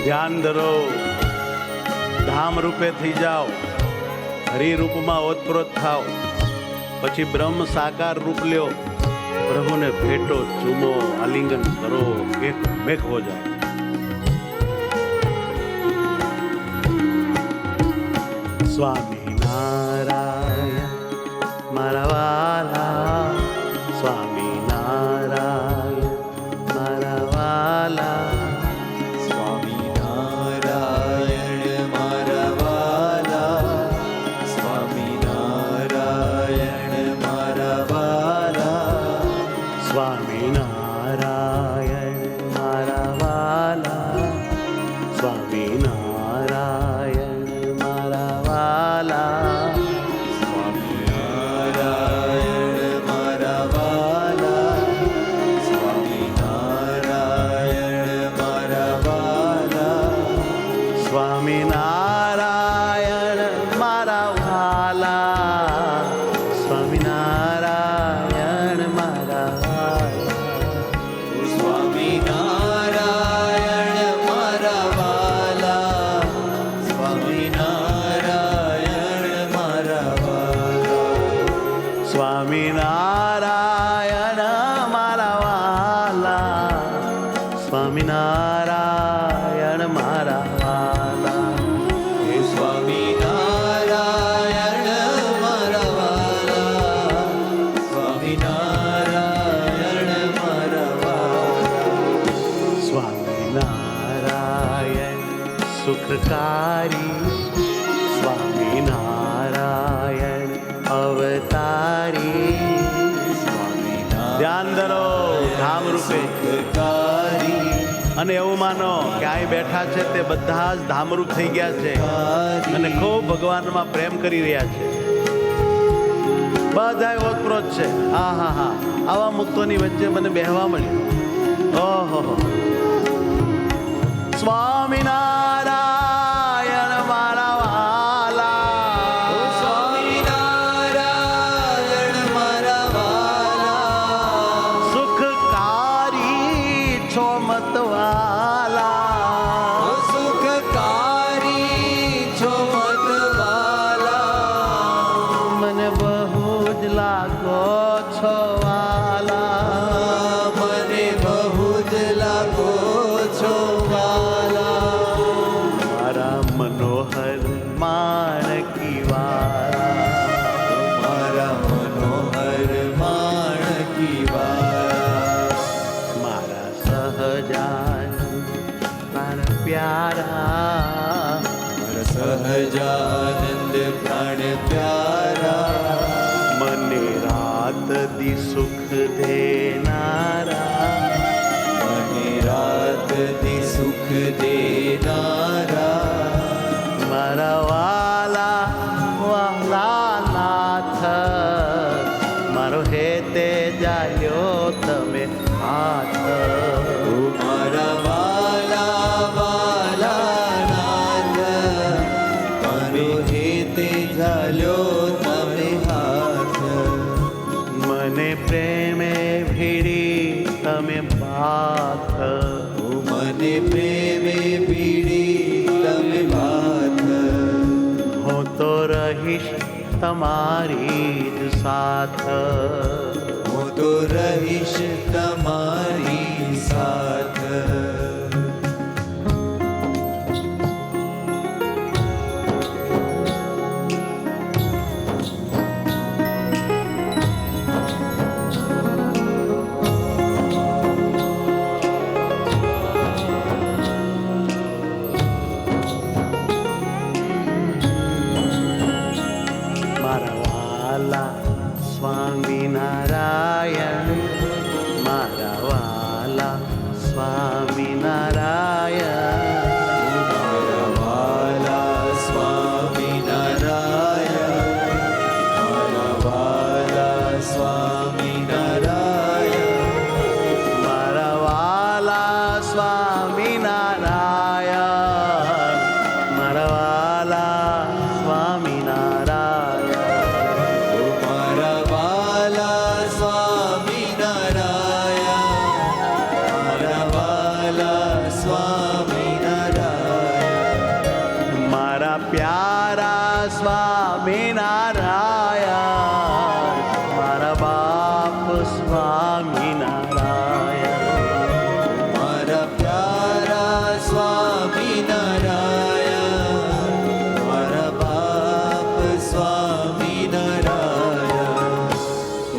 ધ્યાન ધરો, ધામ રૂપે થઈ જાઓ, હરિરૂપમાં ઓતપ્રોત થાઓ, પછી બ્રહ્મ સાકાર રૂપ લ્યો, પ્રભુને ભેટો, ચૂમો, આલિંગન કરો, એક મેઘ હો જાઓ. સ્વામી નારાયણ મારા વાલા, સ્વામી નારાયણ મારા વાલા, સ્વામિનારાયણ મારા વાલા, સ્વામિનારાયણ મારા વાલા, સ્વામિનારાયણ મારા વાલા, સ્વામિનારાયણ મારા વાલા, સ્વામિનારાયણ મારા વાલા, સ્વામિનારાયણ મારા સ્વામિનારાયણ મારા વાલા, સ્વામિનારાયણ મારા વાલા, હે સ્વામિનારાયણ મારા વાલા, સ્વામિનારાયણ મારા વાલા, સ્વામિનારાયણ સુખકારી, સ્વામિનારાયણ અવતારી, ધ્યાન ધરો, ધામ રૂપે. અને એવું માનો કે અહીં બેઠા છે તે બધા જ ધામરૂપ થઈ ગયા છે અને ખૂબ ભગવાનમાં પ્રેમ કરી રહ્યા છે. બધા ઓતપ્રોત છે. હા હા હા, આવા મુક્તોની વચ્ચે મને બેહવા મળ્યું. ઓહો, સ્વામિનારાયણ મારા વાલા, સ્વામિનારાયણ મારા વાલા, સુખકારી છો મતવાલા, સુખકારી છો મતવાલા, મને બહુ જ લાગો છો વાલા, મને બહુ જ લાગો છો વાલા, મારા મનોહર માણકી વાલા, મારા મનોહર માણકી વાલા, મારા સહજાન પ્રાણ પ્યારા, મારા સહજાનંદ પ્રાણ પ્યારા, મને રાત દી સુખ દેનારા, મને રાત દી સુખ દેનારા, મારા વાલા વાલા નાથ, મારો હેતે જાલ્યો તમે હાથ, મારા વાલા વાલા નાથ, મારો હેતે જાલ્યો તમે હાથ, મને પ્રેમે ભીડી તમે બાથ, મને પ્રેમે ભીડી તમે બાથ, હું તો રહીશ તમારી જ સાથ, હું તો રહીશ તમારી સાથ. સ્વામિનારાયણ મારા વાલા, સ્વામિનારાયણ મારા વાલા, સ્વામિનારાયણ મારા વાલા,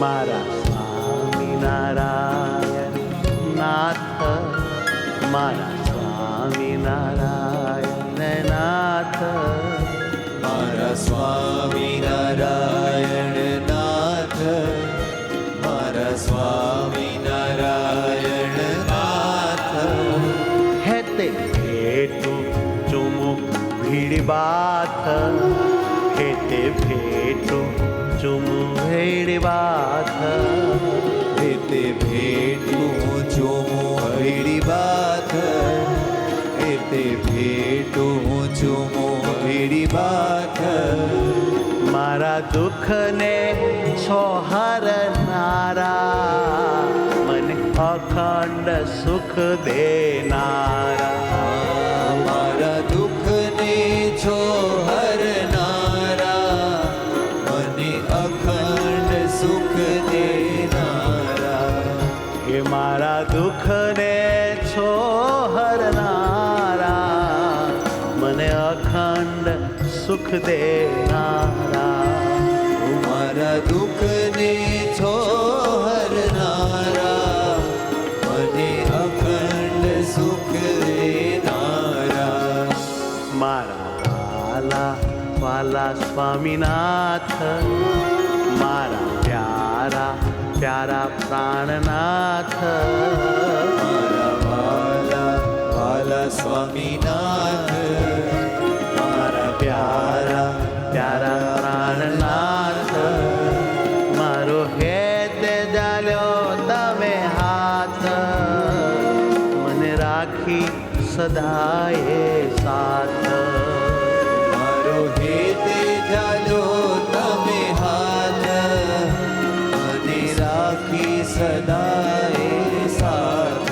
મારા સ્વામિનારાયણ નાથ, મારા સ્વામિનારાયણ નાથ, મારા સ્વામિનારાયણ નાથ, મારા સ્વામિનારાયણ નાથ. હે તે ભેટું ચુમુ ભીડ બાથ, હે તે ભેટું ચુમુ ભીડ બાથ, હે તે ભેટું ચુમુ ભીડ બાથ, હે તે ભેટું ચુમુ ભીડ બાથ. મારા દુઃખને છો હરનારા, મને અખંડ સુખ દેનારા. મારા દુઃખને છો હરનારા, મને અખંડ સુખ દેનારા. હે મારા દુઃખને છો હરનારા, મને અખંડ સુખ દેનારા. મારા દુઃખને છો હરનારા, મને અખંડ સુખ દેનારા. મારા વાલા વાલા સ્વામીનાથ, મારા પ્યારા પ્યારા પ્રાણનાથ, મારા વાલા વાલા સ્વામીનાથ, મારા પ્યારા પ્યારા પ્રાણનાથ. મારો હેત જાલ્યો તમે હાથ, મને રાખી સદાય સાથ. મારો હેત જાલો તમે હાથ, મને રાખી સદાય સાથ.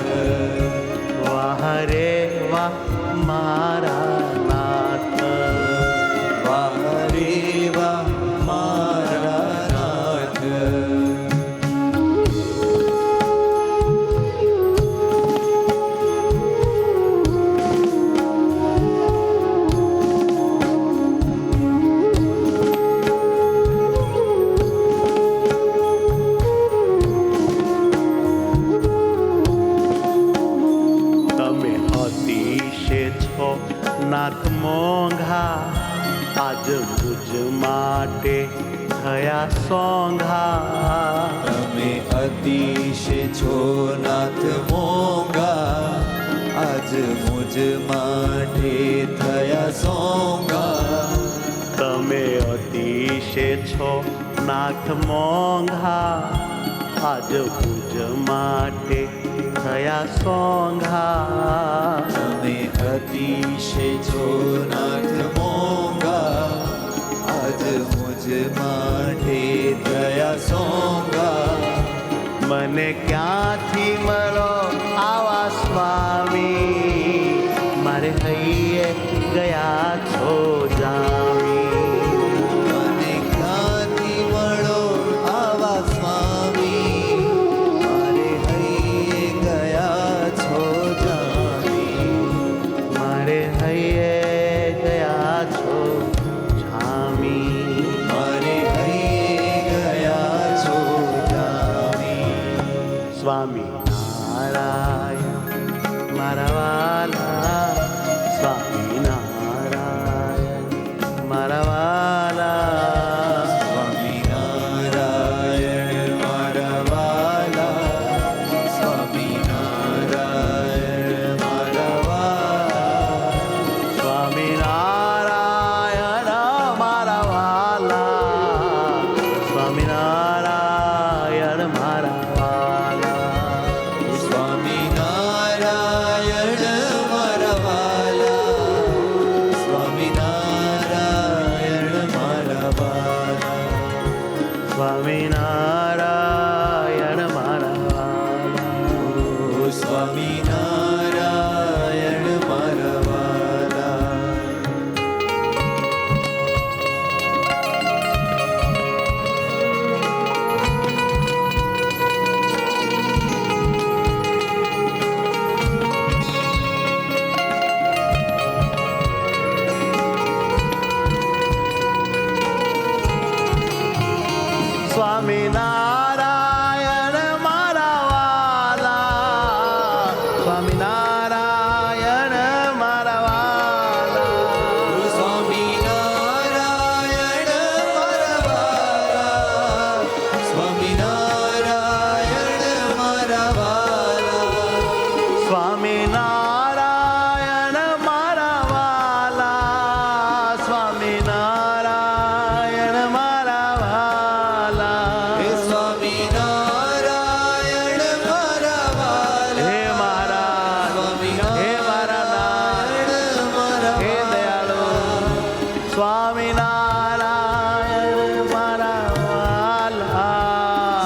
વાહ રે વાહ મારા નાથ, વાહ રે વાહ મારા નાથ. તમે અતિશે છો નાથ મોંઘા, આજ મુજ માટે થયા સોંઘા. તમે અતિશ છો નાથ મોંઘા, આજ મુજ માટે થયા સોંઘા. તમે અતિશે છો નાથ મોંઘા, આજ મુજ માટે થયા સોંઘા. તમે અતિશ છો નાથ મોંઘા, આજ મુજ માટે થયા સોંઘા. મને ક્યાંથી મળો આવા સ્વામી, મારે હૈયે ગયા છો જામી. મને ક્યાંથી મળો આવા સ્વામી, મારે હૈયે ગયા છો જામી. મારે હૈયે ગયા છો જામી. મારે હૈયે ગયા છો જામી. સ્વામી નારાયણ મારા વાલા, સ્વામી નારાયણ મારા વાલા. સ્વામિનારાયણ મારા વાલા, સ્વામિનારાયણ મારા વાલા. સ્વામિનારાયણ મારા વાલા, સ્વામિનારાયણ મારા વાલા. સ્વામિનારાયણ મારા વાલા, સ્વામિનારાયણ મારા વાલા. સ્વામિનારાયણ મારા વાલા. ઓ સ્વામિનારાયણ મારા વાલા. સ્વામિનારાયણ સ્વામિનારાયણ મારા વાલા, સ્વામિનારાયણ મારા વાલા. સ્વામિનારાયણ મારા વાલા, સ્વામિનારાયણ મારા વાલા, સ્વામિનારાયણ મારા વાલા, સ્વામિનારાયણ મારા વાલા. હે સ્વામિનારાયણ મારા વાલા, હે મારા, હે મારા નાથ, હે દયાળુ સ્વામિનારાયણ મારા વાલા.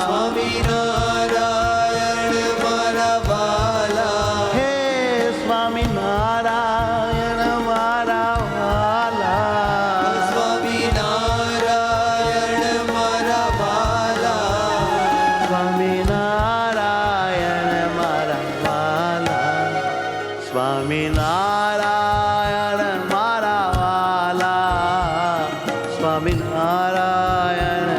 સ્વામિનારાયણ મારા વાલા, હે સ્વામિનારાયણ મારા વાલા. સ્વામિનારાયણ મારા વાલા, સ્વામિનારાયણ મારા વાલા, સ્વામિનારાયણ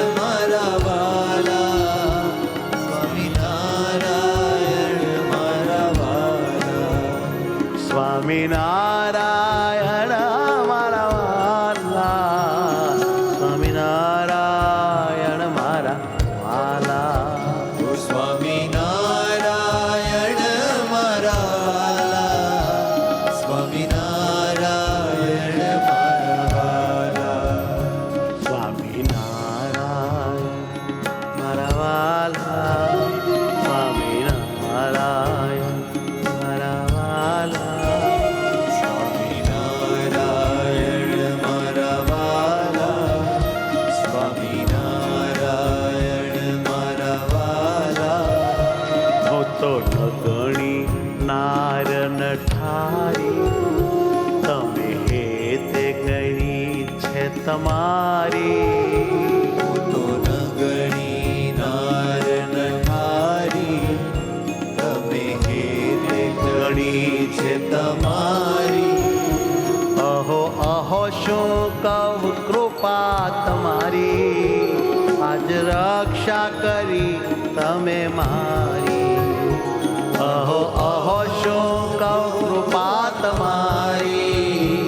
મારા વાલા, સ્વામિનારાયણ મારા વાલા. સ્વામિનારાયણ મારા વાલા, સ્વામિનારાયણ મારા વાલા, સ્વામિનારાયણ મારા વાલા, સ્વામિનારાયણ મારા વાલા. સ્વામિનારાયણ મારા વાલા, સ્વામિનારાયણ મારા વાલા, સ્વામિનારાયણ મારા વાલા, સ્વામિનારાયણ મારા વાલા. સ્વામિનારાયણ મારા વાલા, સ્વામિનારાયણ મારા વાલા. હું તો નગણી નાર નઠારી, તમે હેતે ગણી છે તમારી. તો નગણી નાર નઠારી, તમે હેતે ગણી છે તમારી. અહો અહો શું કવ કૃપા તમારી, આજ રક્ષા કરી તમે મારી. અહો અહો શું કવ કૃપા તમારી,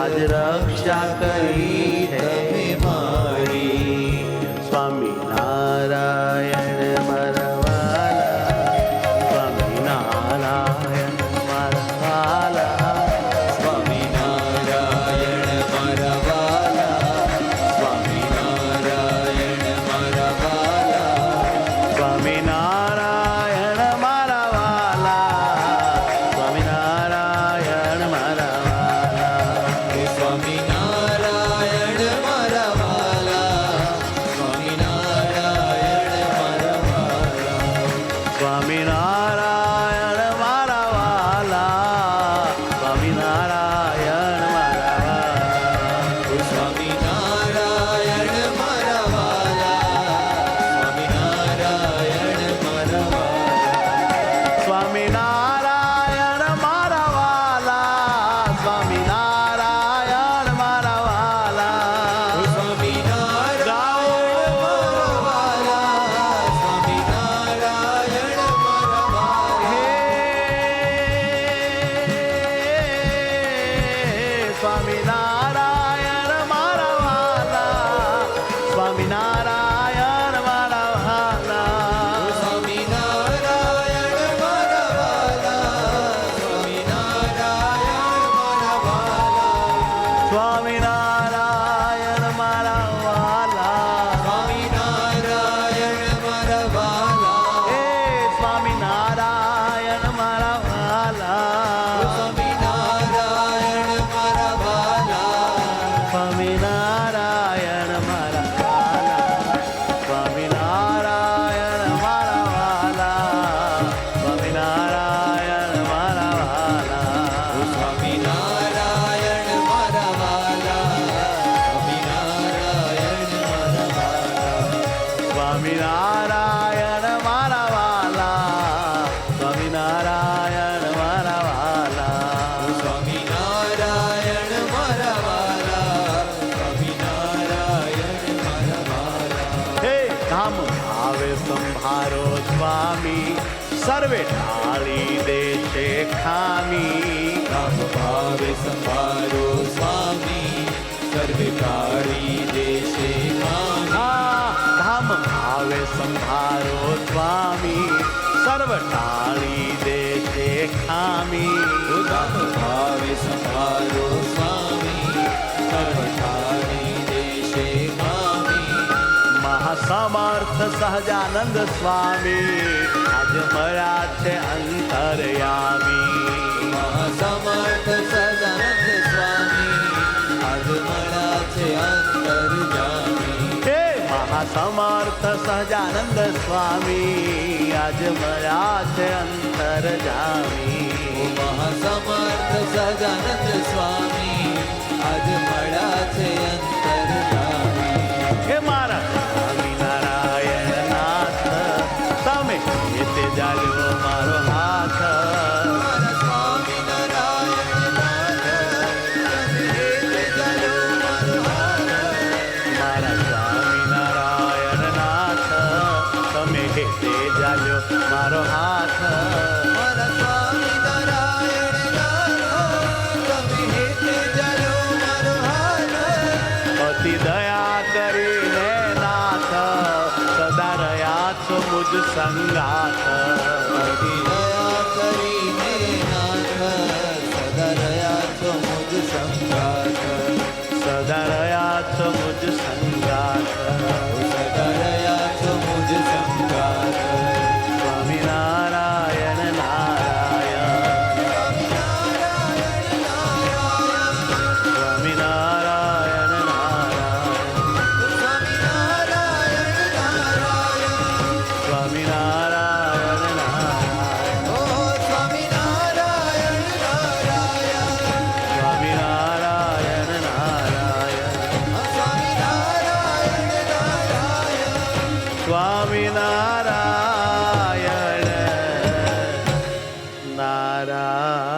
આજ રક્ષા કરી તમે મારી. સ્વામિનારાયણ મારા વાલા, સ્વામિનારાયણ મારા વાલા. સ્વામિનારાયણ મારા વાલા, સ્વામિનારાયણ મારા વાલા, સ્વામિનારાયણ મારા વાલા, સ્વામિનારાયણ મારા વાલા. સ્વામિનારાયણ મારા વાલા, સ્વામિનારાયણ મારા વાલા, સ્વામિનારાયણ મારા વાલા, સ્વામિનારાયણ મારા વાલા. સ્વામિનારાયણ મારા વાલા, સ્વામિનારાયણ મારા વાલા, સ્વામિનારાયણ મારા વાલા, સ્વામિનારાયણ મારા વાલા. સ્વામિનારાયણ મારા વાલા, સ્વામિનારાયણ મારા વાલા. હે સ્વામિનારાયણ મારા વાલા, સ્વામિનારાયણ મારા વાલા. સ્વામિનારાયણ મારા વાલા, સ્વામિનારાયણ મારા વાલા, સ્વામિનારાયણ મારા વાલા, સ્વામિનારાયણ મારા વાલા, હે સ્વામિનારાયણ મારા વાલા, સ્વામિનારાયણ મારા વાલા, સ્વામિનારાયણ મારા વાલા, સ્વામિનારાયણ મારા વાલા, સ્વામિનારાયણ મારા વાલા. સ્વામિનારાયણ મારા વાલા, સ્વામિનારાયણ મારા વાલા. સ્વામિનારાયણ મારા વાલા, સ્વામિનારાયણ મારા વાલા. સર્વે ઢાળી દેશે ખામી રામ ભાવે સંભારો સ્વામી સર્વે કાળી દેશે ખામી ધામ ભાવે સંભારો સ્વામી સર્વ ટાળી દેશે ખામી રામ ભાવે સંભારો સ્વામી સર્વ કાળી દેશે ખામી મહાસમર્થ સહજાનંદ સ્વામી આજ મળ્યા છે અંતરયામી મહાસમર્થ સદાનંદ સ્વામી આજ મળ્યા છે અંતરજામી હે મહાસમર્થ સહજાનંદ સ્વામી આજ મળ્યા છે અંતરજામી મહાસમર્થ સદાનંદ સ્વામી આજ મળ્યા છે અંતરજામી હે મારા સ્વામિનારાયણ નાથ તમે તે જાલ્યો મારો હાથ મારા સ્વામિનારાયણ નાથ તમે હેતે ચાલ્યો મારો હાથ મારા સ્વામિનારાયણ નાથ તમે તે જાલ્યો મારો હાથ મારા સ્વામિનારાયણ નાથ તમે હેતે ચાલ્યો મારો હાથ અતિ દયા કરીને નાથ સદા રહ્યા છો મુજ સંગાથ અતિ દયા કરીને નાથ સદા રહ્યા છો મુજ સંગાથ સદા રહ્યા છો મુજ સંગાથ સદા રહ્યા છો મુજ સંગાથ સ્વામિનારાયણ નારાયણ સ્વામિનારાયણ નારાયણ સ્વામિનારાયણ નારાયણ ઓ સ્વામિનારાયણ નારાયણ સ્વામિનારાયણ નારાયણ સ્વામિનારાયણ નારાયણ સ્વામિનારાયણ નારાયણ